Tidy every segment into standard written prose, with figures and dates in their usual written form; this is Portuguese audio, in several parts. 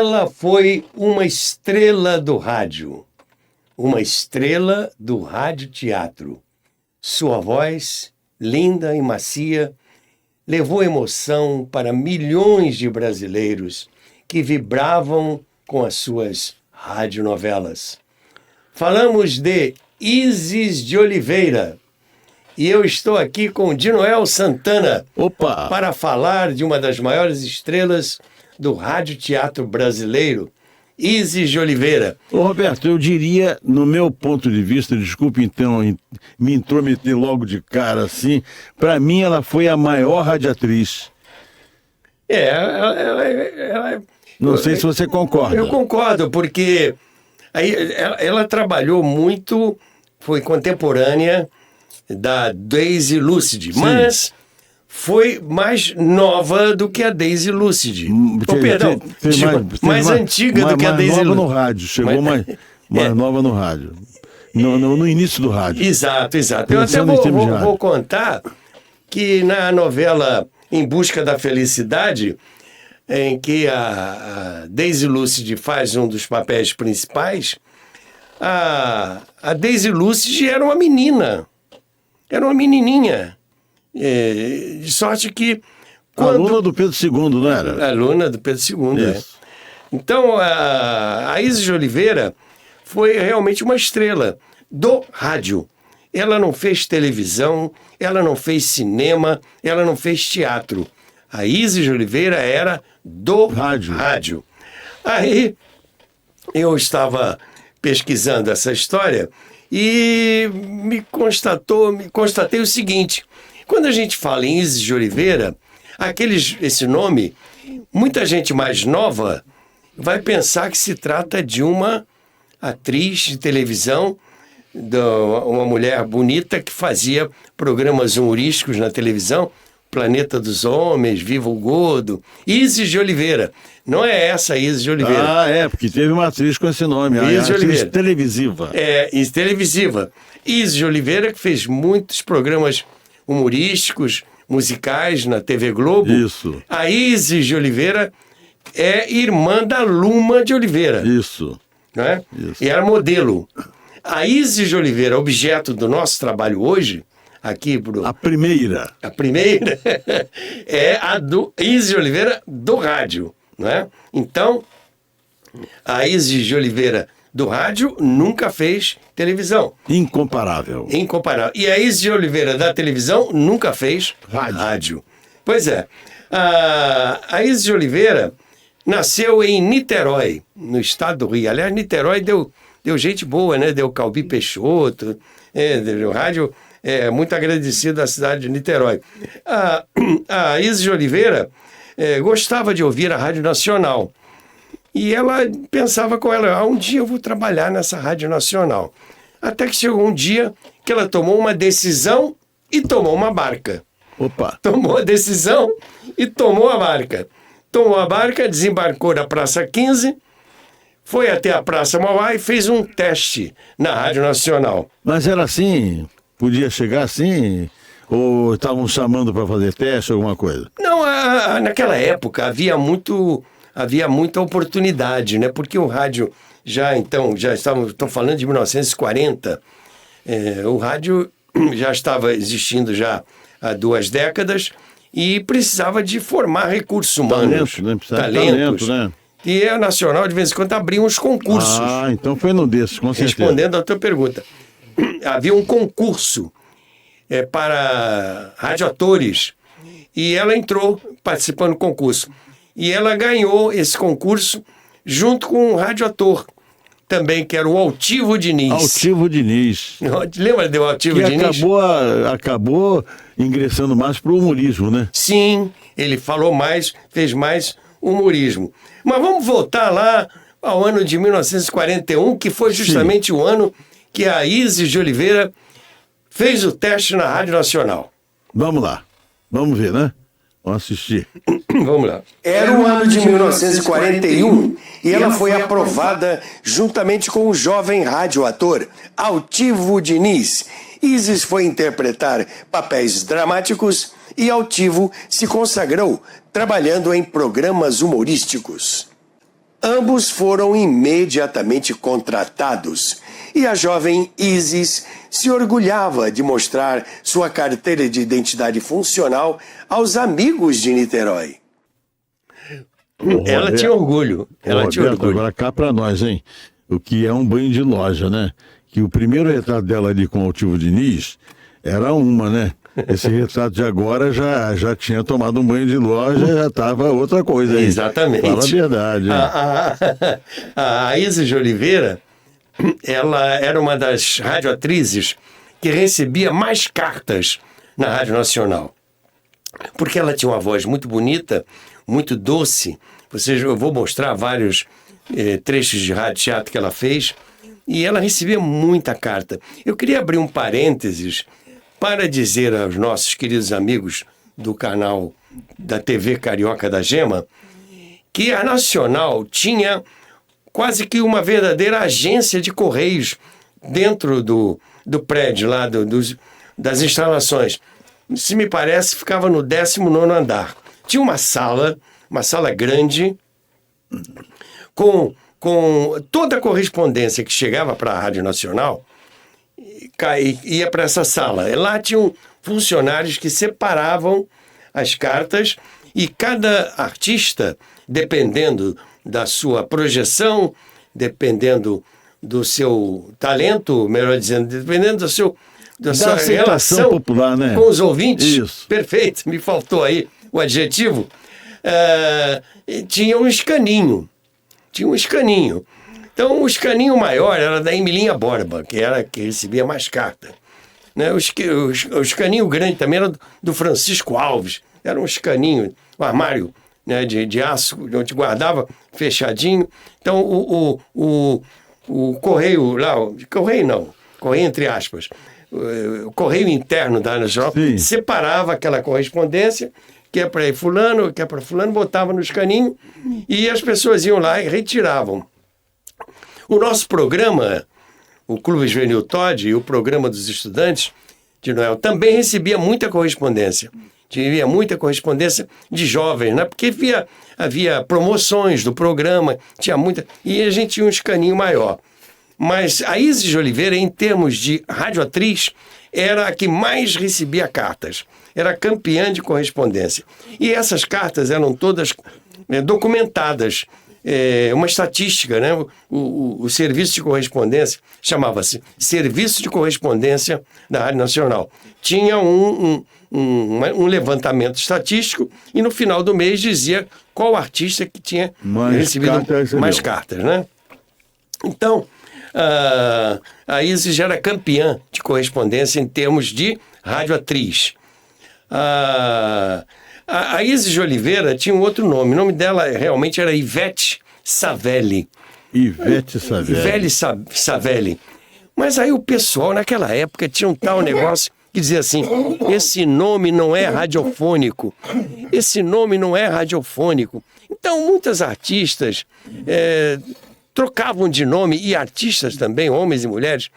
Ela foi uma estrela do rádio, uma estrela do rádio-teatro. Sua voz, linda e macia, levou emoção para milhões de brasileiros que vibravam com as suas radionovelas. Falamos de Isis de Oliveira. E eu estou aqui com Dinoel Santana. Opa! Para falar de uma das maiores estrelas do rádio-teatro brasileiro, Isis de Oliveira. Ô Roberto, eu diria, no meu ponto de vista, desculpe então me intrometer logo de cara assim, para mim ela foi a maior radiatriz. Não sei se você concorda. Eu concordo, porque aí ela trabalhou muito, foi contemporânea da Daisy Lucidi, Sim. mas foi mais nova do que a Daisy Lucidi. Perdão, mais antiga do que a Daisy Lucidi. Mais nova no rádio, chegou mais nova no rádio. No início do rádio. Exato. Eu até vou contar que na novela Em Busca da Felicidade, em que a Daisy Lucidi faz um dos papéis principais, a Daisy Lucidi era uma menina. Era uma menininha. De sorte que... Aluna do Pedro II, não era? Aluna do Pedro II, Isso. Então, a Isis de Oliveira foi realmente uma estrela do rádio. Ela não fez televisão, ela não fez cinema, ela não fez teatro. A Isis de Oliveira era do rádio. Aí, eu estava pesquisando essa história e constatei o seguinte: quando a gente fala em Isis de Oliveira, esse nome, muita gente mais nova vai pensar que se trata de uma atriz de televisão, uma mulher bonita que fazia programas humorísticos na televisão, Planeta dos Homens, Viva o Gordo. Isis de Oliveira. Não é essa Isis de Oliveira. Porque teve uma atriz com esse nome, a atriz televisiva. Televisiva. Isis de Oliveira, que fez muitos programas humorísticos, musicais na TV Globo. Isso. A Isis de Oliveira é irmã da Luma de Oliveira. Isso. Não é? Isso. E era modelo. A Isis de Oliveira, objeto do nosso trabalho hoje, aqui pro... A primeira é a do Isis de Oliveira do rádio, não é? Então, a Isis de Oliveira do rádio nunca fez televisão. Incomparável. E a Isis de Oliveira da televisão nunca fez rádio. Pois é. A Isis de Oliveira nasceu em Niterói, no estado do Rio. Aliás, Niterói deu gente boa, né? Deu Calbi Peixoto, o rádio é muito agradecido à cidade de Niterói. A Isis de Oliveira gostava de ouvir a Rádio Nacional. E ela pensava com ela, um dia eu vou trabalhar nessa Rádio Nacional. Até que chegou um dia que ela tomou uma decisão e tomou uma barca. Opa! Tomou a decisão e tomou a barca. Tomou a barca, desembarcou na Praça 15, foi até a Praça Mauá e fez um teste na Rádio Nacional. Mas era assim? Podia chegar assim? Ou estavam chamando para fazer teste, alguma coisa? Não, naquela época havia muita oportunidade, né? Porque o rádio estou falando de 1940, o rádio já estava existindo já há 2 décadas e precisava de formar recursos humanos. Talentos, né? E a Nacional, de vez em quando, abria uns concursos. Então foi num desses, com certeza. Respondendo à tua pergunta. Havia um concurso para radioatores e ela entrou participando do concurso. E ela ganhou esse concurso junto com um radioator também, que era o Altivo Diniz. Altivo Diniz. Lembra do Altivo Diniz? Acabou ingressando mais para o humorismo, né? Sim, ele falou mais, fez mais humorismo. Mas vamos voltar lá ao ano de 1941, que foi justamente o ano que a Isis de Oliveira fez o teste na Rádio Nacional. Vamos lá. Vamos ver, né? Vamos assistir. Vamos lá. Era o ano de 1941 e ela foi aprovada juntamente com o jovem radioator Altivo Diniz. Isis foi interpretar papéis dramáticos e Altivo se consagrou trabalhando em programas humorísticos. Ambos foram imediatamente contratados e a jovem Isis se orgulhava de mostrar sua carteira de identidade funcional aos amigos de Niterói. Ela tinha orgulho. Agora cá pra nós, hein? O que é um banho de loja, né? Que o primeiro retrato dela ali com o Altivo Diniz era uma, né? Esse retrato de agora já tinha tomado um banho de loja, já estava outra coisa aí. Exatamente. Fala a verdade. A Isis de Oliveira, ela era uma das radioatrizes que recebia mais cartas na Rádio Nacional. Porque ela tinha uma voz muito bonita, muito doce. Eu vou mostrar vários trechos de rádio teatro que ela fez. E ela recebia muita carta. Eu queria abrir um parênteses para dizer aos nossos queridos amigos do canal da TV Carioca da Gema que a Nacional tinha quase que uma verdadeira agência de correios dentro do prédio lá, das instalações. Se me parece, ficava no 19º andar. Tinha uma sala grande, com toda a correspondência que chegava para a Rádio Nacional, ia para essa sala. Lá tinham funcionários que separavam as cartas e cada artista, dependendo da sua projeção, dependendo do seu talento, melhor dizendo, dependendo da sua relação popular, né? Com os ouvintes. Isso. Perfeito, me faltou aí o adjetivo. Tinha um escaninho. Então, o escaninho maior era da Emilinha Borba, que era que recebia mais carta. Né? O escaninho grande também era do Francisco Alves. Era um escaninho, um armário, né, de aço, onde guardava fechadinho. Então, o correio lá, correio entre aspas, o correio interno da Nacional separava aquela correspondência, que é para fulano, que é para fulano, botava no escaninho e as pessoas iam lá e retiravam. O nosso programa, o Clube Juvenil Todd e o programa dos estudantes de Noel, também recebia muita correspondência. Tinha muita correspondência de jovens, né? Porque havia promoções do programa, tinha muita. E a gente tinha um escaninho maior. Mas a Isis de Oliveira, em termos de radioatriz, era a que mais recebia cartas. Era campeã de correspondência. E essas cartas eram todas documentadas. Uma estatística, né? O serviço de correspondência chamava-se Serviço de Correspondência da Rádio Nacional. Tinha um levantamento estatístico e no final do mês dizia qual artista que tinha recebido mais cartas, né? Então, a Isis já era campeã de correspondência em termos de radioatriz. A Isis de Oliveira tinha um outro nome. O nome dela realmente era Ivete Savelli. Ivete Savelli. Mas aí o pessoal, naquela época, tinha um tal negócio que dizia assim: esse nome não é radiofônico. Esse nome não é radiofônico. Então, muitas artistas trocavam de nome, e artistas também, homens e mulheres,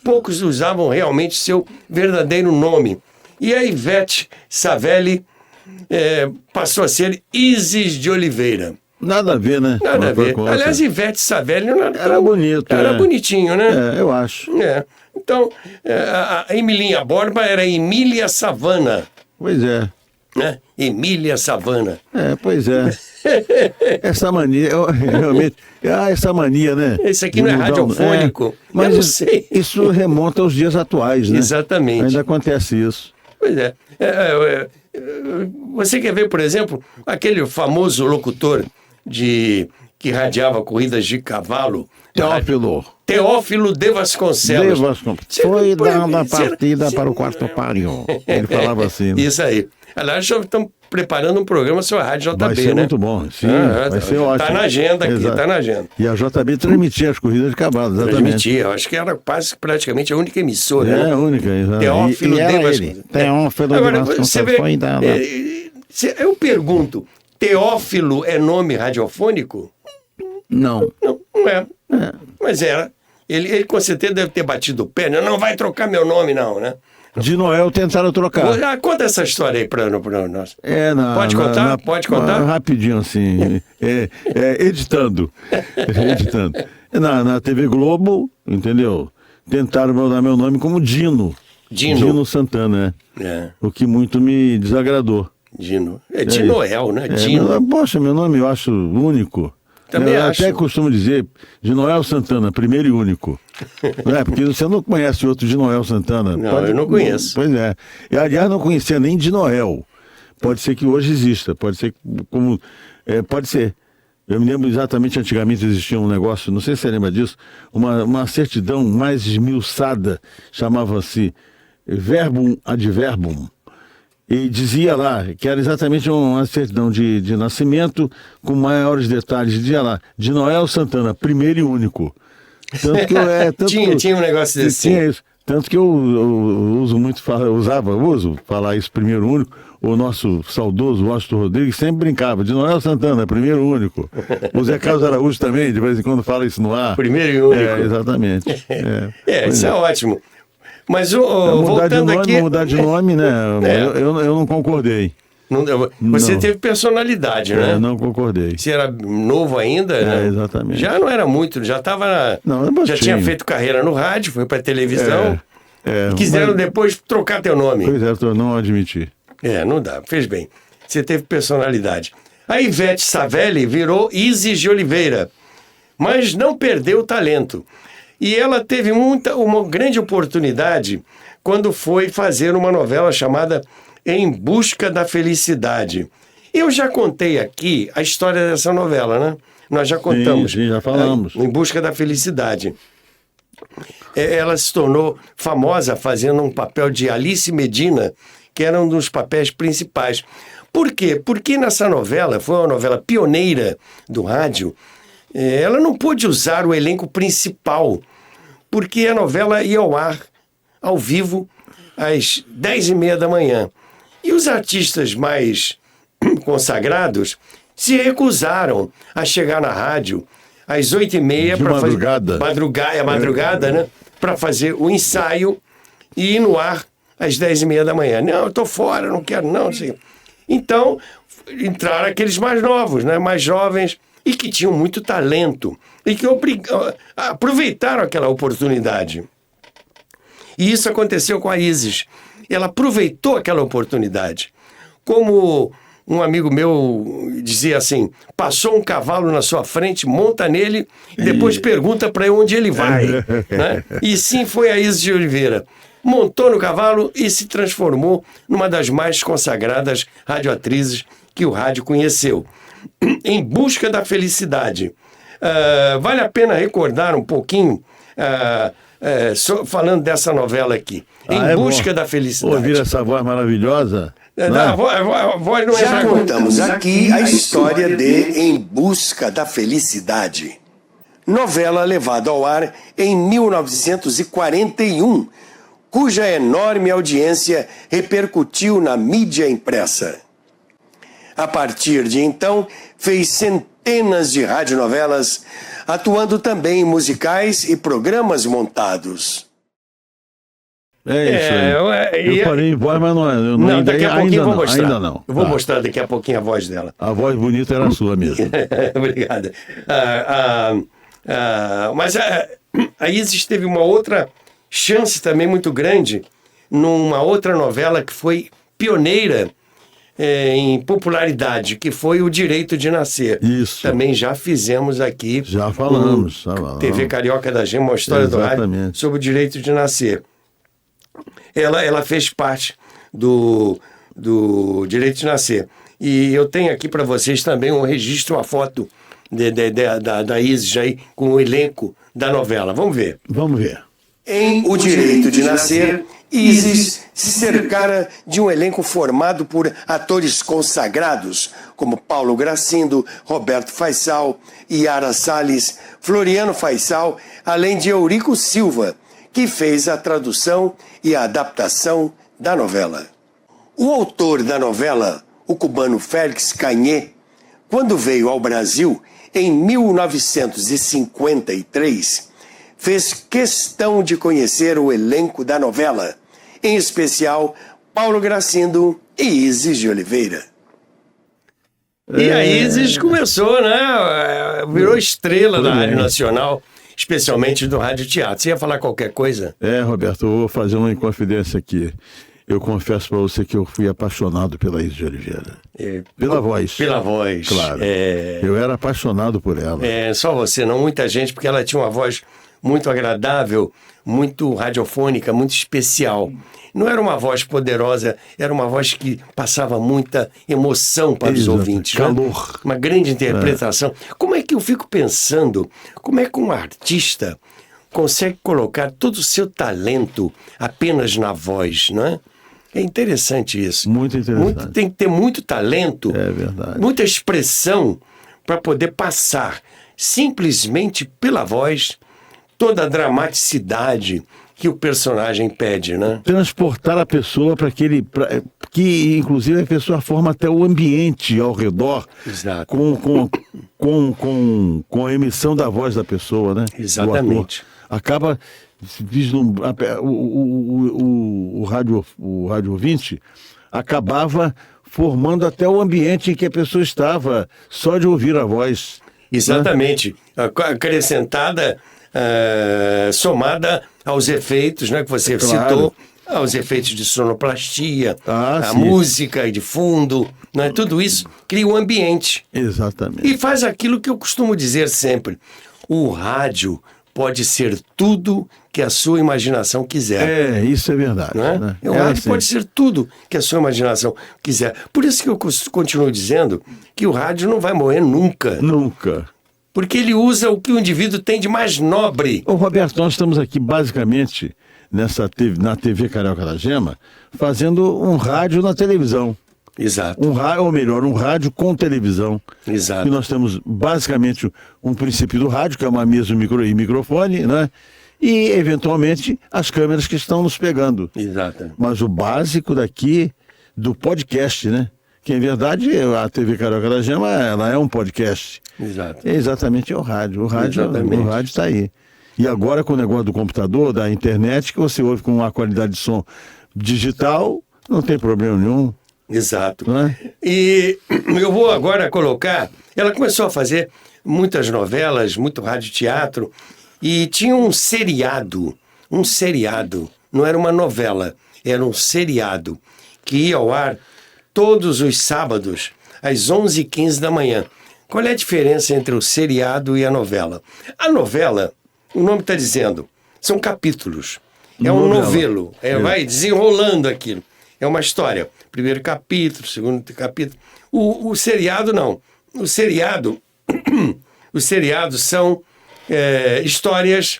poucos usavam realmente seu verdadeiro nome. E a Ivete Savelli passou a ser Isis de Oliveira. Nada a ver, né? Nada a ver. Aliás, Ivete Savelli não era bonito. Era bonitinho, né? Eu acho. Então, a Emilinha Borba era Emília Savana. Pois é. Né? Emília Savana. Pois é. Essa mania, realmente. Essa mania, né? Esse aqui não é radiofônico. Mas eu não sei. Isso remonta aos dias atuais, né? Exatamente. Ainda acontece isso. Pois é. Você quer ver, por exemplo, aquele famoso locutor que radiava corridas de cavalo? Teófilo de Vasconcelos. Foi dada a partida para o quarto páreo. Ele falava assim. Né? Isso aí. Aliás, já estamos preparando um programa sobre a Rádio JB, vai ser muito bom, sim. Vai ser ótimo. Está na agenda aqui, está na agenda. E a JB transmitia as corridas de cavalo, exatamente. Transmitia, acho que era praticamente a única emissora. A única, exatamente. Teófilo de Vasconcelos. Teófilo de Vasconcelos foi dada. Eu pergunto, Teófilo é nome radiofônico? Não. Não é. Mas era. Ele com certeza deve ter batido o pé, né? Não vai trocar meu nome, não, né? De Noel tentaram trocar. Conta essa história aí para nós. Pode contar? Pode contar? Rapidinho, assim. Editando. Editando. Na TV Globo, entendeu? Tentaram mudar meu nome como Dino. Dino Santana, o que muito me desagradou. Dino. De Noel, né? Dino. Poxa, meu nome eu acho único. Também eu acho. até costumo dizer de Noel Santana, primeiro e único. Porque você não conhece outro de Noel Santana. Não, eu não conheço. Pois é. Eu, aliás, não conhecia nem de Noel. Pode ser que hoje exista. Pode ser como... pode ser. Eu me lembro exatamente, antigamente existia um negócio, não sei se você lembra disso, uma certidão mais esmiuçada, chamava-se verbum adverbum. E dizia lá que era exatamente uma certidão de nascimento com maiores detalhes. Dizia lá, de Noel Santana, primeiro e único. Tanto que tinha um negócio desse. Tinha isso. Tanto que eu uso muito, uso falar isso primeiro e único. O nosso saudoso Washington Rodrigues sempre brincava, de Noel Santana, primeiro e único. O Zé Carlos Araújo também, de vez em quando fala isso no ar. Primeiro e único. Exatamente. Isso é ótimo. Mas voltando aqui... Mudar de nome, né? Eu não concordei. Você teve personalidade, né? Não concordei. Você era novo ainda, né? Exatamente. Já não era muito, já estava... Já tinha feito carreira no rádio, foi para televisão. E quiseram depois trocar teu nome. Pois é, eu não admiti. Não dá, fez bem. Você teve personalidade. A Ivete Savelli virou Isis de Oliveira, mas não perdeu o talento. E ela teve uma grande oportunidade quando foi fazer uma novela chamada Em Busca da Felicidade. Eu já contei aqui a história dessa novela, né? Nós já contamos. Sim, já falamos. Em Busca da Felicidade. Ela se tornou famosa fazendo um papel de Alice Medina, que era um dos papéis principais. Por quê? Porque nessa novela, foi uma novela pioneira do rádio, ela não pôde usar o elenco principal, porque a novela ia ao ar, ao vivo, às 10h30 da manhã. E os artistas mais consagrados se recusaram a chegar na rádio às 8h30 para fazer madrugada, né? Para fazer o ensaio e ir no ar às 10h30 da manhã. Não, eu estou fora, não quero, não. Assim. Então, entraram aqueles mais novos, né? Mais jovens, e que tinham muito talento, e que aproveitaram aquela oportunidade. E isso aconteceu com a Isis. Ela aproveitou aquela oportunidade. Como um amigo meu dizia assim, passou um cavalo na sua frente, monta nele e depois pergunta para onde ele vai. Né? E sim, foi a Isis de Oliveira. Montou no cavalo e se transformou numa das mais consagradas radioatrizes que o rádio conheceu. Em Busca da Felicidade. Vale a pena recordar um pouquinho, falando dessa novela aqui. Em Busca da Felicidade. Ouvir essa voz maravilhosa. A voz não é... Já contamos aqui a história de Em Busca da Felicidade. Novela levada ao ar em 1941, cuja enorme audiência repercutiu na mídia impressa. A partir de então, fez centenas de radionovelas, atuando também em musicais e programas montados. Isso aí. Eu falei em voz, mas não é. Não, daqui a pouquinho eu vou mostrar. Ainda não. Eu vou mostrar daqui a pouquinho a voz dela. A voz bonita era a sua mesmo. Obrigado. Mas a Isis teve uma outra chance também muito grande numa outra novela que foi pioneira em popularidade, que foi O Direito de Nascer. Isso. Também já fizemos aqui. Já falamos. TV Carioca da Gema, uma história do rádio sobre o direito de nascer. Ela fez parte do Direito de Nascer. E eu tenho aqui para vocês também um registro, uma foto da Isis aí com o elenco da novela. Vamos ver. Vamos ver. Em O Direito de Nascer, Isis se cercara de um elenco formado por atores consagrados, como Paulo Gracindo, Roberto Faisal, Yara Salles, Floriano Faisal, além de Eurico Silva, que fez a tradução e a adaptação da novela. O autor da novela, o cubano Félix Cañé, quando veio ao Brasil em 1953, fez questão de conhecer o elenco da novela em especial Paulo Gracindo e Isis de Oliveira. E a Isis começou, né? Virou estrela da Rádio Nacional, especialmente do Rádio Teatro. Você ia falar qualquer coisa? Roberto, eu vou fazer uma inconfidência aqui. Eu confesso para você que eu fui apaixonado pela Isis de Oliveira. Pela voz. Pela voz. Claro. Eu era apaixonado por ela. Só você, não muita gente, porque ela tinha uma voz muito agradável, muito radiofônica, muito especial. Não era uma voz poderosa, era uma voz que passava muita emoção para os ouvintes. Calor. Né? Uma grande interpretação. Como é que eu fico pensando, como é que um artista consegue colocar todo o seu talento apenas na voz, não é? É interessante isso. Muito interessante. Tem que ter muito talento, é verdade, muita expressão para poder passar simplesmente pela voz toda a dramaticidade que o personagem pede, né? Transportar a pessoa para que inclusive a pessoa forma até o ambiente ao redor. Exato. Com a emissão da voz da pessoa, né? Exatamente. Acaba o rádio ouvinte acabava formando até o ambiente em que a pessoa estava, só de ouvir a voz. Exatamente. Né? Acrescentada, somada aos efeitos, né, que você citou, aos efeitos de sonoplastia, a música de fundo, né, tudo isso cria um ambiente. Exatamente. E faz aquilo que eu costumo dizer sempre: o rádio pode ser tudo que a sua imaginação quiser. Isso é verdade. Né? O rádio pode ser tudo que a sua imaginação quiser. Por isso que eu continuo dizendo que o rádio não vai morrer nunca. Nunca. Porque ele usa o que o indivíduo tem de mais nobre. Ô Roberto, nós estamos aqui basicamente na TV Carioca da Gema fazendo um rádio na televisão. Exato. Um rádio com televisão. Exato. E nós temos basicamente um princípio do rádio, que é uma mesa e microfone, né? E, eventualmente, as câmeras que estão nos pegando. Exato. Mas o básico daqui, do podcast, né? Que, em verdade, a TV Carioca da Gema, ela é um podcast. Exato. Exatamente, é o rádio. O rádio está aí. E agora, com o negócio do computador, da internet, que você ouve com uma qualidade de som digital, não tem problema nenhum. Exato. E eu vou agora colocar... Ela começou a fazer muitas novelas, muito radioteatro, e tinha um seriado, não era uma novela, era um seriado, que ia ao ar todos os sábados, às 11h15 da manhã. Qual é a diferença entre o seriado e a novela? A novela, o nome está dizendo, são capítulos. É um novelo, vai desenrolando aquilo. É uma história. Primeiro capítulo, segundo capítulo. O seriado não. Os seriados são histórias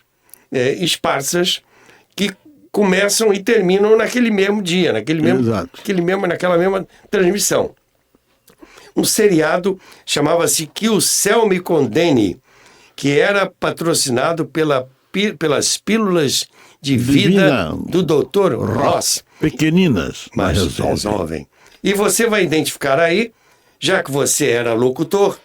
esparsas que começam e terminam naquele mesmo dia, naquela mesma transmissão. Um seriado chamava-se Que o Céu Me Condene, que era patrocinado pelas pílulas de vida do Dr. Ross. Pequeninas, mas resolvem. E você vai identificar aí, já que você era locutor,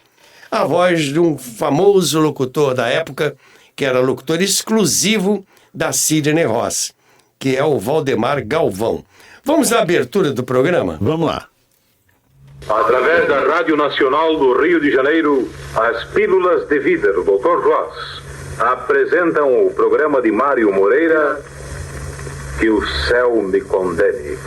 a voz de um famoso locutor da época, que era locutor exclusivo da Sidney Ross, que é o Valdemar Galvão. Vamos à abertura do programa? Vamos lá. Através da Rádio Nacional do Rio de Janeiro, as Pílulas de Vida do Dr. Ross apresentam o programa de Mário Moreira, Que o Céu Me Condene.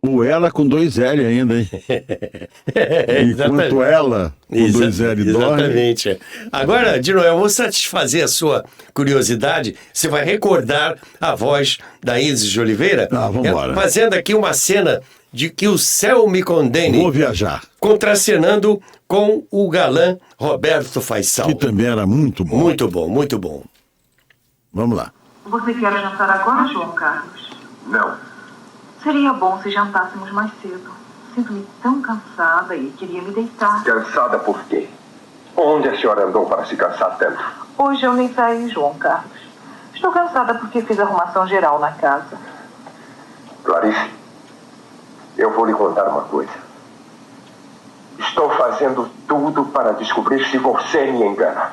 O ela com 2 L ainda, hein? Enquanto ela com 2 L dorme. Exatamente. Agora, de novo, eu vou satisfazer a sua curiosidade. Você vai recordar a voz da Isis de Oliveira? Vamos embora. Fazendo aqui uma cena de Que o Céu Me Condene. Vou viajar. Contracenando com o galã Roberto Faisal. Que também era muito bom. Muito bom, muito bom. Vamos lá. Você quer jantar agora, João Carlos? Não. Seria bom se jantássemos mais cedo. Sinto-me tão cansada e queria me deitar. Cansada por quê? Onde a senhora andou para se cansar tanto? Hoje eu nem saí, João Carlos. Estou cansada porque fiz arrumação geral na casa. Clarice, eu vou lhe contar uma coisa. Estou fazendo tudo para descobrir se você me engana.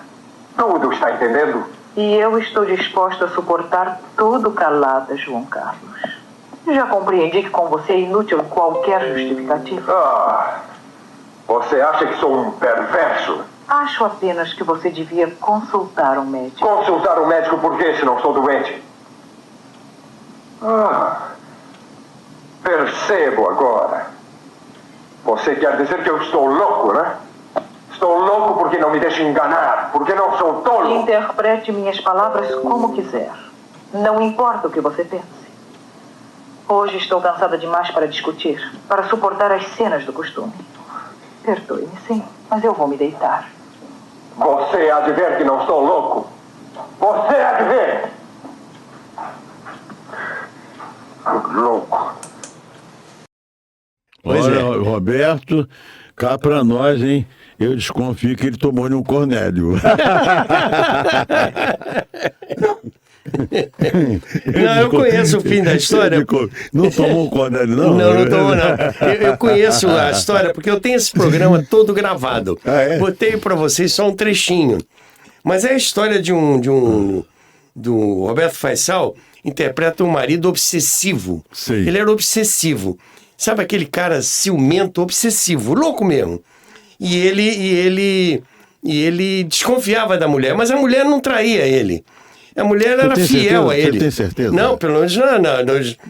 Tudo, está entendendo? E eu estou disposta a suportar tudo calada, João Carlos. Já compreendi que com você é inútil qualquer justificativa. Ah, você acha que sou um perverso? Acho apenas que você devia consultar um médico. Consultar um médico por quê, se não sou doente? Ah, percebo agora. Você quer dizer que eu estou louco, né? Estou louco porque não me deixa enganar, porque não sou tolo. Interprete minhas palavras como quiser. Não importa o que você pense. Hoje estou cansada demais para discutir, para suportar as cenas do costume. Perdoe-me, sim, mas eu vou me deitar. Você há de ver que não estou louco. Você há de ver. Louco. Pois Olha, é. Roberto, cá pra nós, hein? Eu desconfio que ele tomou-lhe um Cornélio. Não, eu conheço o fim da história. Não tomou um Cornélio, não? Não tomou, não. Eu conheço a história porque eu tenho esse programa todo gravado. Ah, é? Botei para vocês só um trechinho. Mas é a história do Roberto Faisal, interpreta um marido obsessivo. Sim. Ele era obsessivo. Sabe aquele cara ciumento, obsessivo, louco mesmo. E ele desconfiava da mulher, mas a mulher não traía ele. A mulher era fiel a ele. Você tem certeza? Não, pelo menos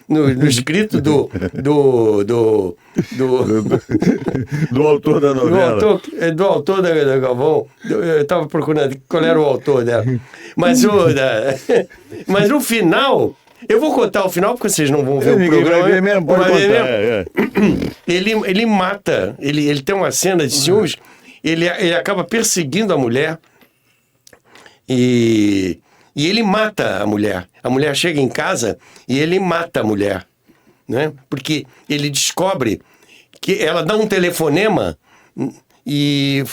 no escrito do autor da novela. do autor da Galvão. Eu estava procurando qual era o autor dela. Mas no final, eu vou contar o final porque vocês não vão ver o programa. Vai ver mesmo, pode Vai ver contar. mesmo. Ele mata, ele tem uma cena de ciúmes, ele acaba perseguindo a mulher e ele mata a mulher. A mulher chega em casa e ele mata a mulher, né? Porque ele descobre que ela dá um telefonema e...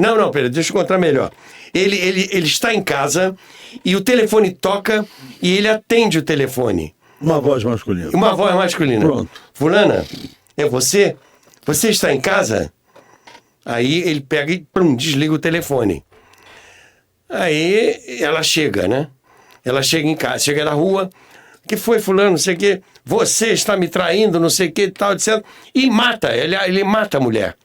Não, pera, deixa eu contar melhor. Ele está em casa e o telefone toca e ele atende o telefone. Uma voz masculina. Uma voz masculina. Pronto. Fulana, é você? Você está em casa? Aí ele pega e desliga o telefone. Aí ela chega, né? Ela chega em casa, chega na rua. O que foi, fulano? Não sei o quê. Você está me traindo, não sei o quê, tal, etc. E mata. Ele mata a mulher.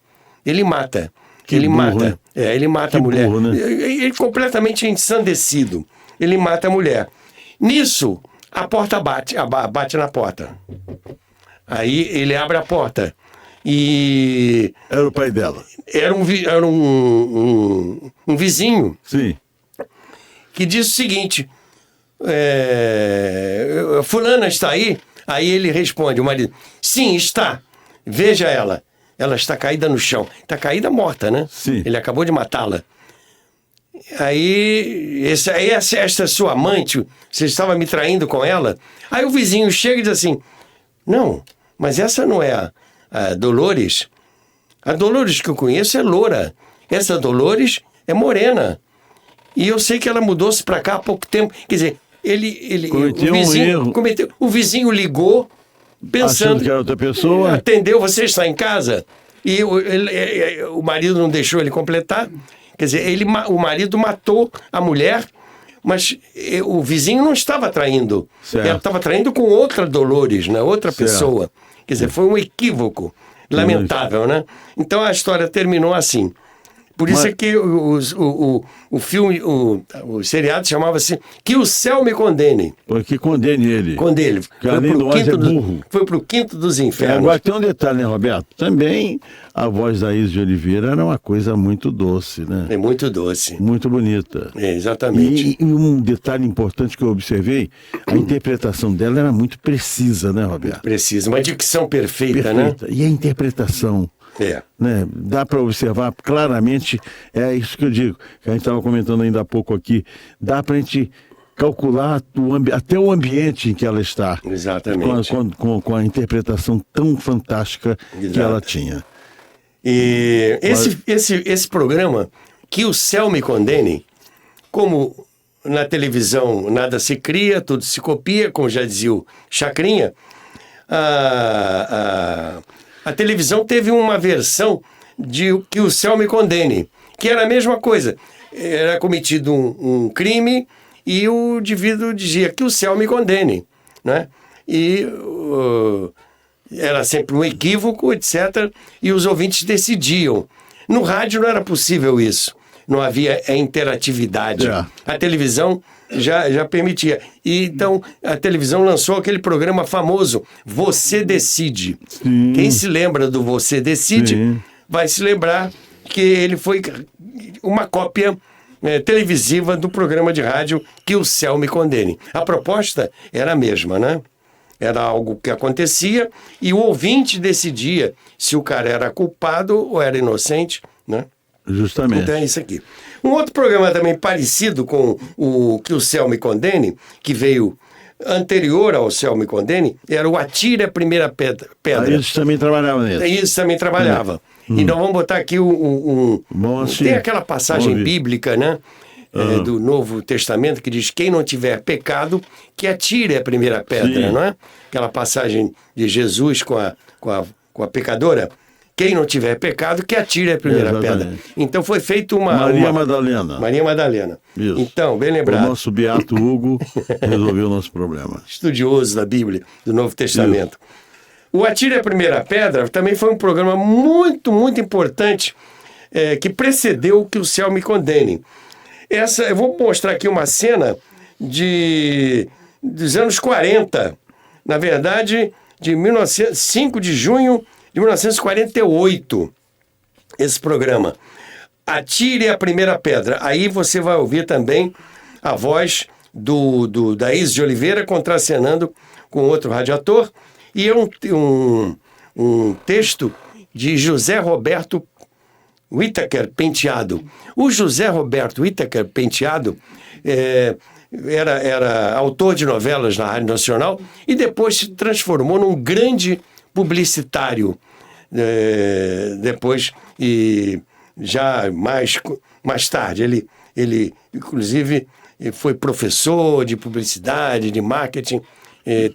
Ele mata. Ele burro, mata. né? Ele mata Que a mulher. burro, né? Ele completamente ensandecido. Ele mata a mulher. Nisso, a porta bate na porta. Aí ele abre a porta. E Era o pai dela. era um vizinho Sim. que disse o seguinte: fulana está aí? Aí ele responde, o marido: sim, está. Veja ela. Ela está caída no chão. Está caída morta, né? Sim. Ele acabou de matá-la. Aí, essa sua amante, você estava me traindo com ela? Aí o vizinho chega e diz assim: não, mas essa não é a Dolores. A Dolores que eu conheço é loura. Essa Dolores é morena. E eu sei que ela mudou-se para cá há pouco tempo. Quer dizer, Cometeu um erro. O vizinho ligou pensando Achando que era outra pessoa. Atendeu, você está em casa? E o marido não deixou ele completar. Quer dizer, o marido matou a mulher, mas o vizinho não estava traindo. Certo. Ele estava traindo com outra Dolores, né? Outra Certo. pessoa. Quer dizer, foi um equívoco lamentável, né? Então a história terminou assim. Por isso é que o filme, o seriado chamava-se Que o Céu Me Condene. Porque condene ele. Condene. Que além do mais é burro. Foi pro quinto dos infernos. Agora tem um detalhe, né, Roberto? Também a voz da Isis de Oliveira era uma coisa muito doce, né? É muito doce. Muito bonita. É, exatamente. E um detalhe importante que eu observei, a interpretação dela era muito precisa, né, Roberto? Precisa. Uma dicção perfeita, né? E a interpretação, É. né? Dá para observar claramente, é isso que eu digo, que a gente estava comentando ainda há pouco aqui, dá para a gente calcular até o ambiente em que ela está. Exatamente. Com a interpretação tão fantástica que Exato. ela tinha. E esse programa Que o céu me condene, como na televisão nada se cria, tudo se copia, como já dizia o Chacrinha, a televisão teve uma versão de Que o Céu Me Condene, que era a mesma coisa. Era cometido um crime e o indivíduo dizia que o céu me condene, né? E era sempre um equívoco, etc. E os ouvintes decidiam. No rádio não era possível isso. Não havia a interatividade. A televisão já permitia. E então a televisão lançou aquele programa famoso, Você Decide. Sim. Quem se lembra do Você Decide, Sim, vai se lembrar que ele foi uma cópia televisiva do programa de rádio Que o Céu Me Condene. A proposta era a mesma, né? Era algo que acontecia e o ouvinte decidia se o cara era culpado ou era inocente, né? Justamente. Então é isso aqui. Um outro programa também parecido com o Que o Céu Me Condene, que veio anterior ao Céu Me Condene, era o Atire a Primeira Pedra. Eles também trabalhavam nisso. Isso também trabalhava. Então vamos botar aqui tem aquela passagem bíblica, né? Do Novo Testamento que diz: quem não tiver pecado, que atire a primeira pedra, não é? Aquela passagem de Jesus com a pecadora. Quem não tiver pecado, que atire a primeira pedra. Então foi feito Maria Madalena. Maria Madalena. Isso. Então, bem lembrado. O nosso Beato Hugo resolveu o nosso problema. Estudioso da Bíblia, do Novo Testamento. Isso. O Atire a Primeira Pedra também foi um programa muito, muito importante que precedeu o Que o Céu Me Condene. Eu vou mostrar aqui uma cena dos anos 40, na verdade, de 5 de junho de 1948, esse programa. Atire a Primeira Pedra. Aí você vai ouvir também a voz da Isis de Oliveira contracenando com outro radiator. E é um texto de José Roberto Whittaker Penteado. O José Roberto Whittaker Penteado era autor de novelas na Rádio Nacional e depois se transformou num grande publicitário. Depois, e já mais tarde, ele inclusive foi professor de publicidade, de marketing.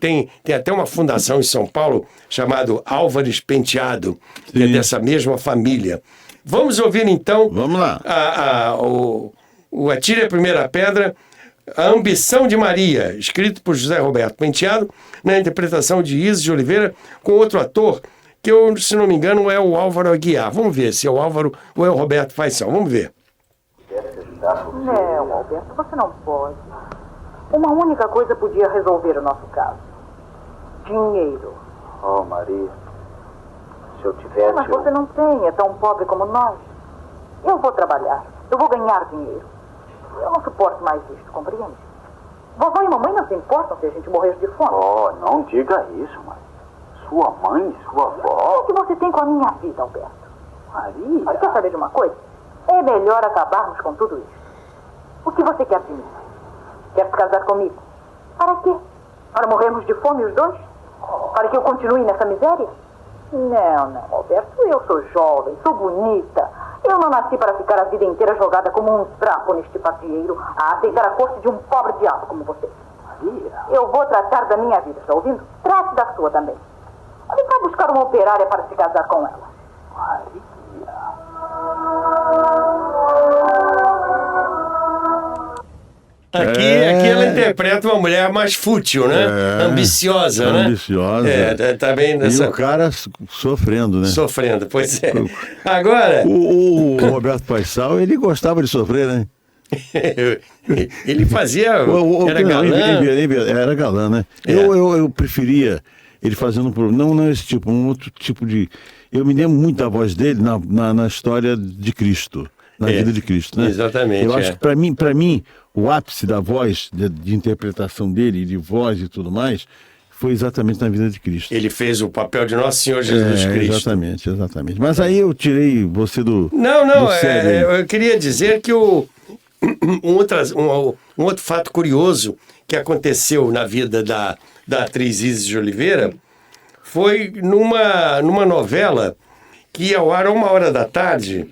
Tem até uma fundação em São Paulo chamada Álvares Penteado, que é dessa mesma família. Vamos ouvir então. Vamos lá. O Atire a Primeira Pedra, A Ambição de Maria, escrito por José Roberto Penteado, na interpretação de Isis de Oliveira, com outro ator, que eu, se não me engano, é o Álvaro Aguiar. Vamos ver se é o Álvaro ou é o Roberto Faiçal. Vamos ver. Não, Alberto, você não pode. Uma única coisa podia resolver o nosso caso. Dinheiro. Oh, Maria, se eu tivesse... Mas você não tem, é tão pobre como nós. Eu vou trabalhar, eu vou ganhar dinheiro. Eu não suporto mais isto, compreende? Vovó e mamãe não se importam se a gente morrer de fome. Oh, não diga isso, mãe. Sua mãe e sua avó... O que você tem com a minha vida, Alberto? Maria... Mas quer saber de uma coisa? É melhor acabarmos com tudo isso. O que você quer de mim? Quer se casar comigo? Para quê? Para morrermos de fome os dois? Para que eu continue nessa miséria? Não, Alberto, eu sou jovem, sou bonita. Eu não nasci para ficar a vida inteira jogada como um trapo neste patrieiro, a aceitar a corte de um pobre diabo como você. Maria... Eu vou tratar da minha vida, está ouvindo? Trate da sua também. Vem cá buscar uma operária para se casar com ela. Maria... Aqui ela interpreta uma mulher mais fútil, né? Ambiciosa, né? Ambiciosa. Tá bem nessa... E o cara sofrendo, né? Sofrendo, pois é. Agora... O Roberto Faiçal, ele gostava de sofrer, né? Ele fazia... Era galã. Era galã, né? Eu preferia ele fazendo... Não esse tipo, um outro tipo de... Eu me lembro muito da voz dele na história de Cristo. Na vida de Cristo, né? Exatamente. Eu acho que para mim, o ápice da voz, de interpretação dele, de voz e tudo mais, foi exatamente na vida de Cristo. Ele fez o papel de Nosso Senhor Jesus Cristo. Exatamente. Mas aí eu tirei você do... Não, eu queria dizer que um outro fato curioso que aconteceu na vida da atriz Isis de Oliveira foi numa novela que ia ao ar 1h da tarde,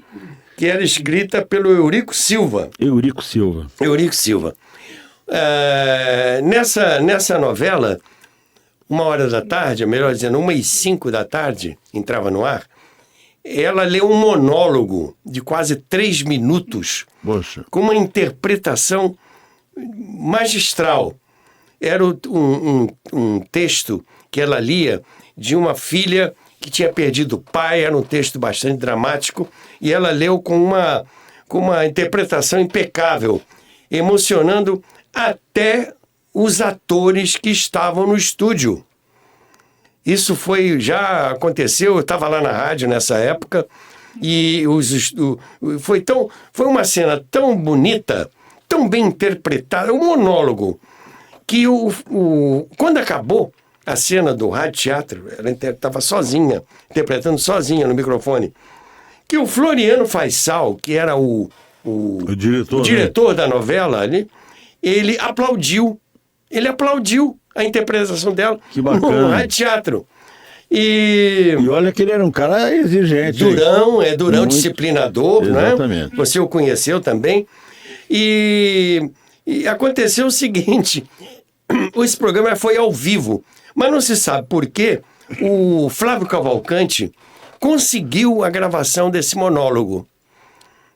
que era escrita pelo Eurico Silva. Eurico Silva. Eurico Silva. Nessa novela, 1h, melhor dizendo, 1h05 da tarde, entrava no ar, ela leu um monólogo de quase 3 minutos, Poxa. com uma interpretação magistral. Era um texto que ela lia de uma filha que tinha perdido o pai, era um texto bastante dramático, e ela leu com uma interpretação impecável, emocionando até os atores que estavam no estúdio. Isso já aconteceu, eu estava lá na rádio nessa época, e foi uma cena tão bonita, tão bem interpretada, um monólogo, que quando acabou a cena do rádio teatro, ela estava sozinha, interpretando sozinha no microfone, que o Floriano Faisal, que era o diretor da novela ali, ele aplaudiu a interpretação dela no rádio teatro. E olha que ele era um cara exigente. Durão, Muito. disciplinador, Exatamente. né? Você o conheceu também. E aconteceu o seguinte, esse programa foi ao vivo, mas não se sabe por quê, o Flávio Cavalcante conseguiu a gravação desse monólogo.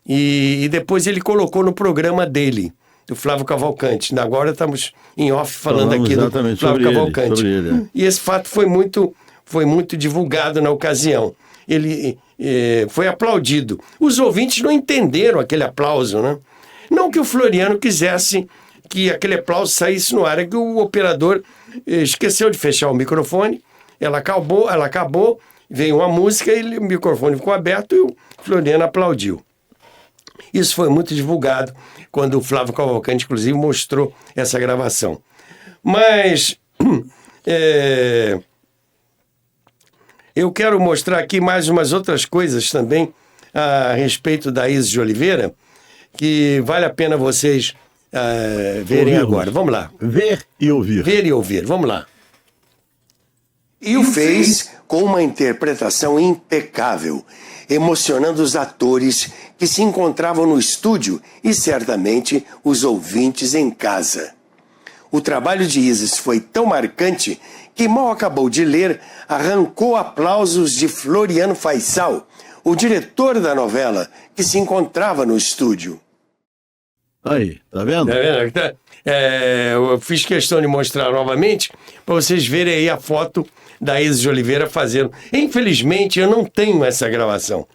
E depois ele colocou no programa dele, do Flávio Cavalcante. Agora estamos em off falando aqui do Flávio Cavalcante. Sobre ele. E esse fato foi muito divulgado na ocasião. Ele foi aplaudido. Os ouvintes não entenderam aquele aplauso, né? Não que o Floriano quisesse que aquele aplauso saísse no ar, é que o operador esqueceu de fechar o microfone, ela acabou, veio uma música e o microfone ficou aberto e o Floriano aplaudiu. Isso foi muito divulgado quando o Flávio Cavalcante, inclusive, mostrou essa gravação. Mas eu quero mostrar aqui mais umas outras coisas também a respeito da Isis de Oliveira, que vale a pena vocês verem agora. Vamos lá. Ver e ouvir. Ver e ouvir. Vamos lá. E o fez com uma interpretação impecável, emocionando os atores que se encontravam no estúdio e certamente os ouvintes em casa. O trabalho de Isis foi tão marcante que mal acabou de ler, arrancou aplausos de Floriano Faisal, o diretor da novela, que se encontrava no estúdio. Aí, tá vendo? Tá vendo? Eu fiz questão de mostrar novamente para vocês verem aí a foto da Isis de Oliveira fazendo. Infelizmente, eu não tenho essa gravação.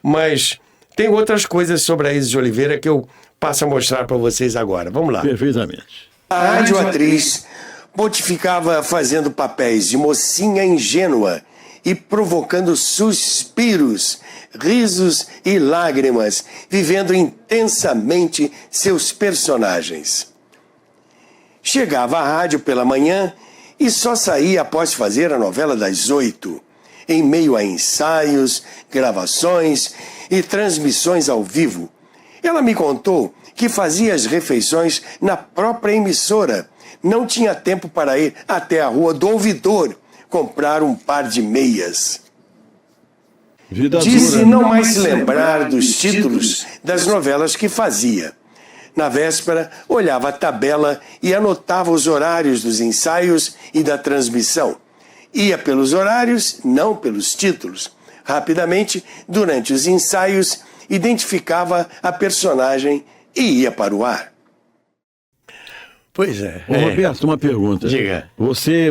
Mas tem outras coisas sobre a Isis de Oliveira que eu passo a mostrar para vocês agora. Vamos lá. Perfeitamente. A radioatriz pontificava fazendo papéis de mocinha ingênua e provocando suspiros, risos e lágrimas, vivendo intensamente seus personagens. Chegava à rádio pela manhã e só saía após fazer a novela das 8, em meio a ensaios, gravações e transmissões ao vivo. Ela me contou que fazia as refeições na própria emissora. Não tinha tempo para ir até a Rua do Ouvidor comprar um par de meias. Disse não mais se lembrar dos títulos das novelas que fazia. Na véspera, olhava a tabela e anotava os horários dos ensaios e da transmissão. Ia pelos horários, não pelos títulos. Rapidamente, durante os ensaios, identificava a personagem e ia para o ar. Pois é. Ô, Roberto, uma pergunta. Diga. Você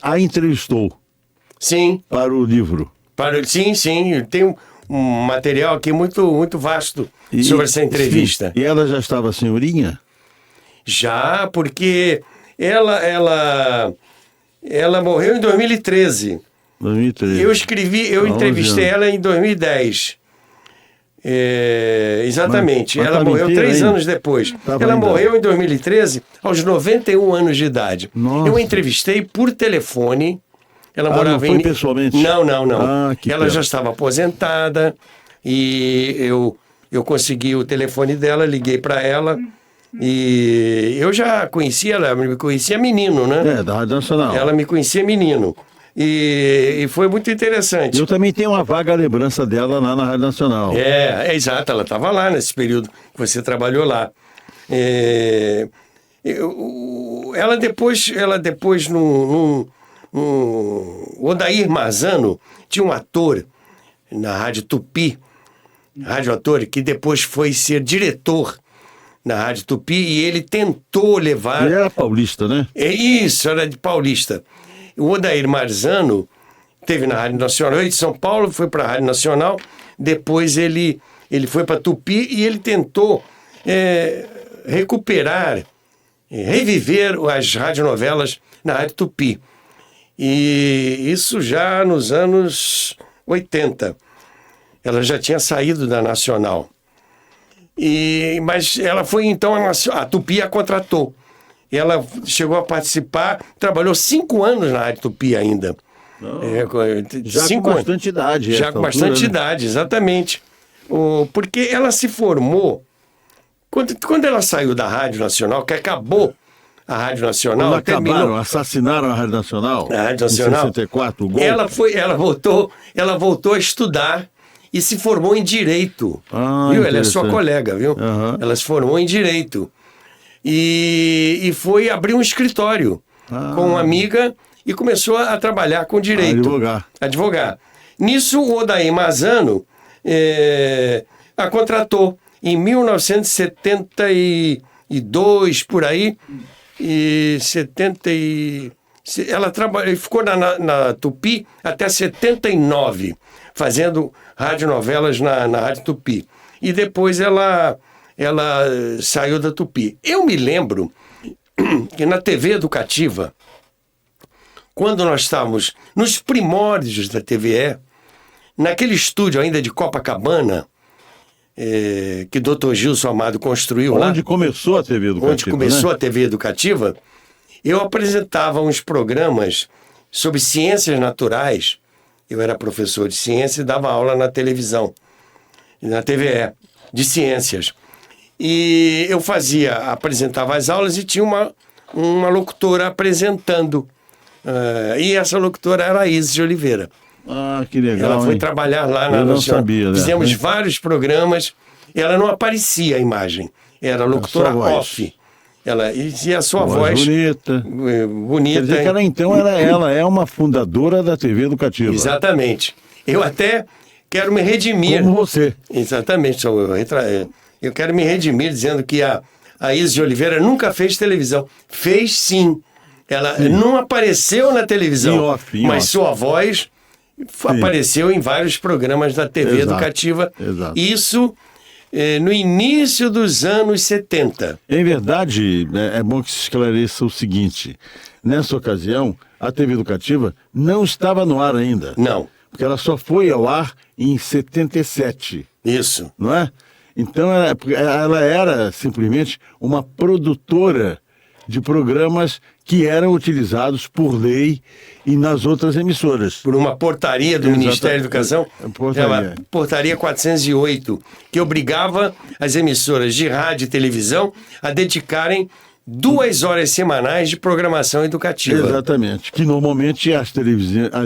a entrevistou Sim. para o livro. Sim. Tem um material aqui muito vasto sobre essa entrevista. Sim. E ela já estava senhorinha? Já, porque ela morreu em 2013. 2013. Eu entrevistei ela em 2010. Exatamente. Mas ela morreu 3 ainda. anos depois. Tava Ela ainda. morreu em 2013, aos 91 anos de idade. Nossa. Eu a entrevistei por telefone. Ela morava não foi pessoalmente? Não. Que Ela pena. já estava aposentada e eu consegui o telefone dela, liguei para ela e eu já conhecia ela, me conhecia menino, né? Da Rádio Nacional. Ela me conhecia menino. E foi muito interessante. Eu também tenho uma vaga lembrança dela lá na Rádio Nacional. Exato, ela estava lá nesse período que você trabalhou lá. Ela depois no Odair Mazano, tinha um ator na Rádio Tupi, radioator, que depois foi ser diretor na Rádio Tupi, e ele tentou levar... Ele era paulista, né? Isso, era de paulista. O Odair Marzano teve na Rádio Nacional, ele de São Paulo, foi para a Rádio Nacional, depois ele foi para Tupi e ele tentou recuperar, reviver as radionovelas na Rádio Tupi. E isso já nos anos 80. Ela já tinha saído da Nacional. Mas ela foi, então, a Tupi a contratou. Ela chegou a participar, trabalhou 5 anos na Rádio Tupi ainda. Já com bastante idade. Já com bastante idade, exatamente. Porque ela se formou, quando ela saiu da Rádio Nacional, que acabou a Rádio Nacional... Assassinaram a Rádio Nacional? A Rádio Nacional. Em 64, o golpe. Ela voltou a estudar e se formou em Direito. Viu? Ela é sua colega, viu? Uhum. Ela se formou em Direito. E foi abrir um escritório com uma amiga e começou a trabalhar com Direito. Advogar. Nisso, o Odair Mazano a contratou em 1972, por aí, ela ficou na Tupi até 79, fazendo radionovelas na Rádio Tupi. E depois ela saiu da Tupi. Eu me lembro que na TV Educativa, quando nós estávamos nos primórdios da TVE, naquele estúdio ainda de Copacabana, que o Dr. Gilson Amado construiu lá. Onde começou a TV Educativa. Onde começou, né? A TV Educativa, eu apresentava uns programas sobre ciências naturais. Eu era professor de ciência e dava aula na televisão, na TVE, de ciências. E eu apresentava as aulas e tinha uma locutora apresentando. E essa locutora era a Isis de Oliveira. Que legal. Ela foi trabalhar lá na Nacional. Sabia, né? Fizemos vários programas. Ela não aparecia a imagem. Era locutora off. E a sua voz bonita. Bonita. Quer dizer que ela é uma fundadora da TV Educativa. Exatamente. Eu até quero me redimir. Como você. Exatamente. Eu quero me redimir dizendo que a Isis de Oliveira nunca fez televisão. Fez sim. Ela não apareceu na televisão, mas sua voz apareceu em vários programas da TV Educativa. Exato. Isso no início dos anos 70. Em verdade, é bom que se esclareça o seguinte. Nessa ocasião, a TV Educativa não estava no ar ainda. Não. Porque ela só foi ao ar em 77. Isso. Não é? Então, ela era simplesmente uma produtora de programas que eram utilizados por lei e nas outras emissoras. Por uma portaria do Ministério da Educação, portaria 408, que obrigava as emissoras de rádio e televisão a dedicarem 2 horas semanais de programação educativa. Exatamente, que normalmente as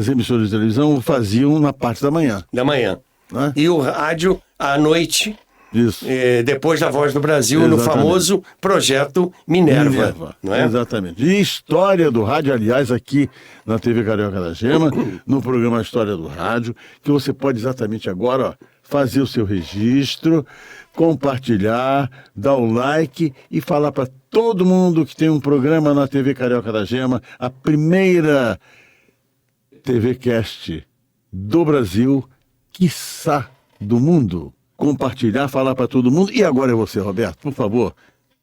emissoras de televisão faziam na parte da manhã. Da manhã. Né? E o rádio à noite. Isso. Depois da Voz do Brasil, no famoso projeto Minerva. Não é? Exatamente. E História do Rádio, aliás, aqui na TV Carioca da Gema, no programa História do Rádio, que você pode exatamente agora fazer o seu registro, compartilhar, dar o like e falar para todo mundo que tem um programa na TV Carioca da Gema, a primeira TV Cast do Brasil, quiçá do mundo. Compartilhar, falar para todo mundo. E agora é você, Roberto, por favor,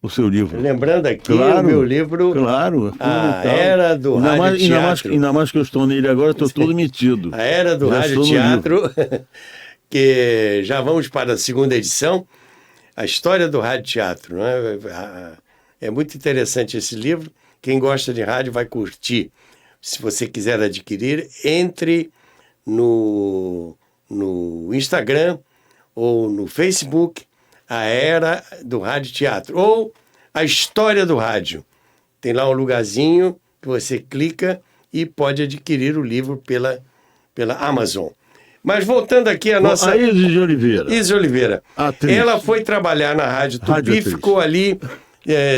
o seu livro. Lembrando aqui o meu livro, A Era do Rádio Teatro. Ainda mais que eu estou nele agora, estou todo metido. A Era do Rádio Teatro, que já vamos para a 2ª edição, a história do Rádio Teatro. Não é? É muito interessante esse livro, quem gosta de rádio vai curtir. Se você quiser adquirir, entre no Instagram, ou no Facebook, a Era do Rádio Teatro, ou a História do Rádio. Tem lá um lugarzinho que você clica e pode adquirir o livro pela Amazon. Mas voltando aqui a nossa... A Isis de Oliveira. Isis Oliveira. Atriz. Ela foi trabalhar na Rádio Tupi, ficou ali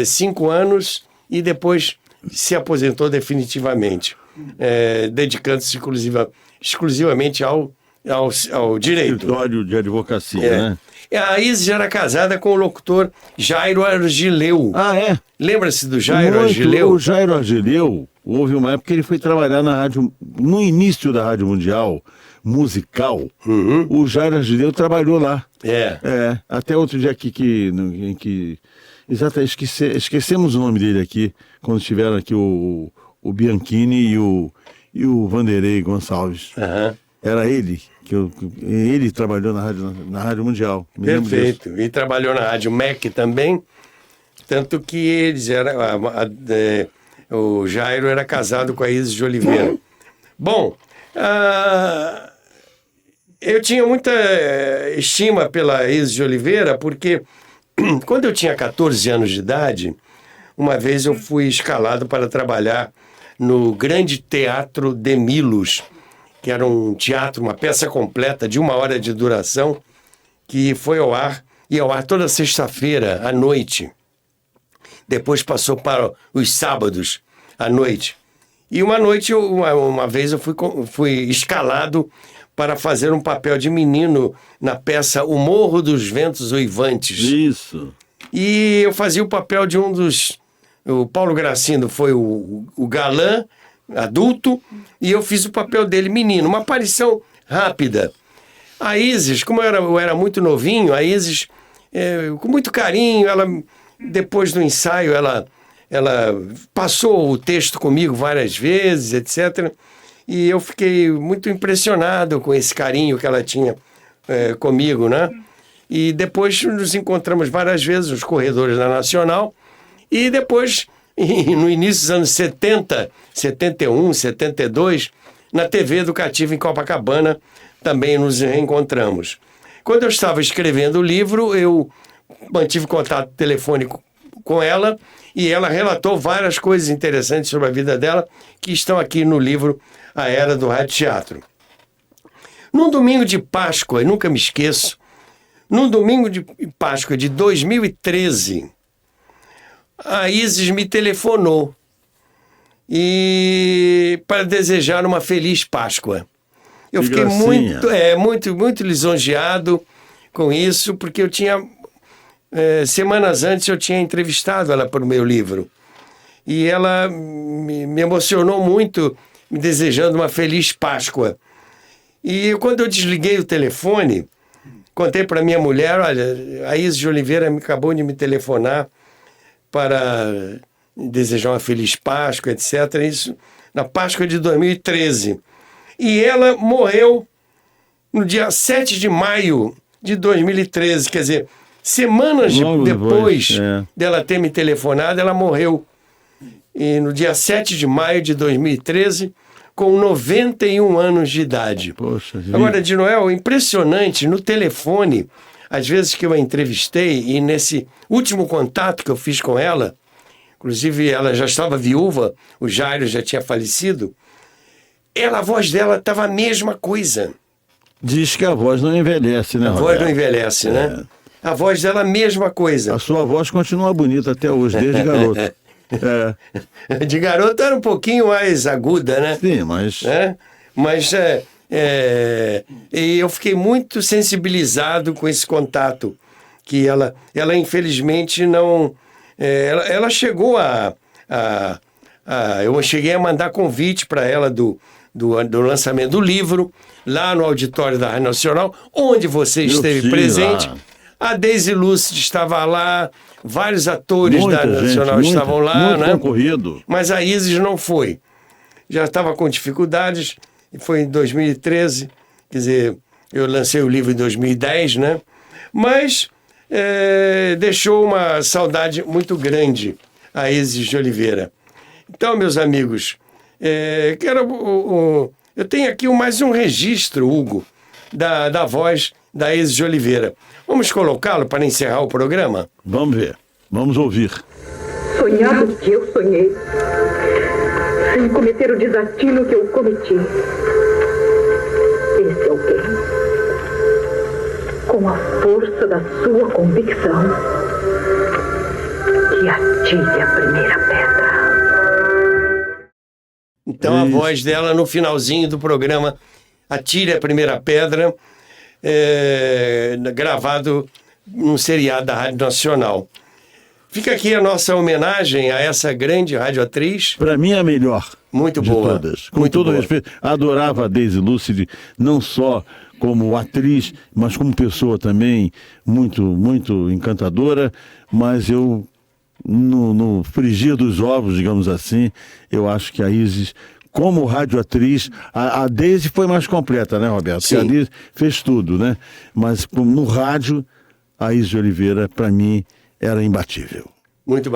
5 anos e depois se aposentou definitivamente, dedicando-se exclusivamente ao direito. Escritório de advocacia, né? A Isis era casada com o locutor Jairo Argileu. Ah, é? Lembra-se do Jairo Argileu? O Jairo Argileu, houve uma época que ele foi trabalhar na rádio, no início da Rádio Mundial, musical, o Jairo Argileu trabalhou lá. Até outro dia aqui esquecemos o nome dele aqui, quando estiveram aqui o Bianchini e o Vanderlei Gonçalves. Era ele, ele trabalhou na Rádio Mundial. Perfeito. E trabalhou na Rádio MEC também, tanto que eles o Jairo era casado com a Isis de Oliveira. Bom, eu tinha muita estima pela Isis de Oliveira, porque quando eu tinha 14 anos de idade, uma vez eu fui escalado para trabalhar no Grande Teatro de Milos, que era um teatro, uma peça completa de 1 hora de duração, que foi ao ar toda sexta-feira à noite. Depois passou para os sábados à noite. E uma noite, uma vez eu fui escalado para fazer um papel de menino na peça O Morro dos Ventos Uivantes. Isso. E eu fazia o papel de um dos... O Paulo Gracindo foi o galã adulto, e eu fiz o papel dele menino, uma aparição rápida. A Isis, como eu era muito novinho, a Isis, com muito carinho, depois do ensaio, ela passou o texto comigo várias vezes, etc. E eu fiquei muito impressionado com esse carinho que ela tinha comigo, né? E depois nos encontramos várias vezes nos corredores da Nacional, e depois... E no início dos anos 70, 71, 72, na TV Educativa em Copacabana, também nos reencontramos. Quando eu estava escrevendo o livro, eu mantive contato telefônico com ela, e ela relatou várias coisas interessantes sobre a vida dela, que estão aqui no livro A Era do Rádio Teatro. Num domingo de Páscoa, e nunca me esqueço, num domingo de Páscoa de 2013... a Isis me telefonou para desejar uma feliz Páscoa. Eu fiquei muito lisonjeado com isso, porque eu tinha... semanas antes eu tinha entrevistado ela para o meu livro. E ela me emocionou muito, me desejando uma feliz Páscoa. E quando eu desliguei o telefone, contei para minha mulher: olha, a Isis de Oliveira acabou de me telefonar para desejar uma feliz Páscoa, etc. Isso na Páscoa de 2013. E ela morreu no dia 7 de maio de 2013. Quer dizer, semanas depois dela ter me telefonado, ela morreu. E no dia 7 de maio de 2013, com 91 anos de idade. Poxa, agora, de Noel, impressionante, no telefone... Às vezes que eu a entrevistei, e nesse último contato que eu fiz com ela, inclusive ela já estava viúva, o Jairo já tinha falecido, a voz dela estava a mesma coisa. Diz que a voz não envelhece, né, A voz não envelhece, né? A voz dela a mesma coisa. A sua voz continua bonita até hoje, desde garoto. De garoto era um pouquinho mais aguda, né? Sim, mas... e eu fiquei muito sensibilizado com esse contato, que ela infelizmente não... ela chegou eu cheguei a mandar convite para ela do lançamento do livro, lá no auditório da Rádio Nacional, onde você esteve presente. A Daisy Lúcide estava lá, vários atores da Nacional estavam lá, né? Concorrido. Mas a Isis não foi. Já estava com dificuldades... Foi em 2013, quer dizer, eu lancei o livro em 2010, né? Mas deixou uma saudade muito grande a Isis de Oliveira. Então, meus amigos, eu tenho aqui mais um registro, Hugo, da voz da Isis de Oliveira. Vamos colocá-lo para encerrar o programa? Vamos ver, vamos ouvir. Sonhado que eu sonhei. sem cometer o desatino que eu cometi. Esse alguém, com a força da sua convicção, que atire a primeira pedra. Então a voz dela no finalzinho do programa Atire a Primeira Pedra, gravado num seriado da Rádio Nacional. Fica aqui a nossa homenagem a essa grande radioatriz. Para mim, a melhor Muito de boa. todas. Com Muito todo boa. respeito. Adorava a Daisy Lúcide, não só como atriz, mas como pessoa também, muito, muito encantadora. Mas eu, no frigir dos ovos, digamos assim, eu acho que a Isis, como radioatriz, a Daisy foi mais completa, né, Roberto? Sim. Porque a Daisy fez tudo, né? Mas no rádio, a Isis Oliveira, para mim, era imbatível. Muito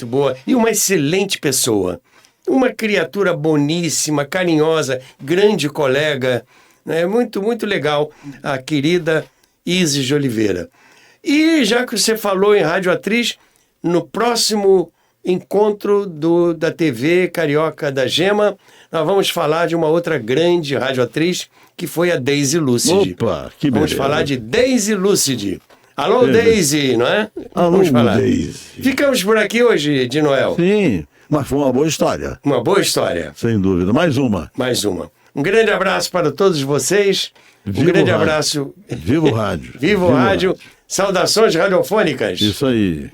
boa. E uma excelente pessoa. Uma criatura boníssima, carinhosa, grande colega. Né? Muito legal, a querida Isis de Oliveira. E já que você falou em radioatriz, no próximo encontro da TV Carioca da Gema, nós vamos falar de uma outra grande radioatriz, que foi a Daisy Lúcide. Opa, que Vamos beleza. falar de Daisy Lúcide. Alô, Beleza. Daisy, não é? Alô, Vamos falar. Daisy. Ficamos por aqui hoje, de Noel. Sim, mas foi uma boa história, Uma boa história. sem dúvida. Mais uma. Mais uma. Um grande abraço para todos vocês. Viva Um grande o rádio. abraço. Viva o rádio. Viva o rádio. Saudações radiofônicas. Isso aí.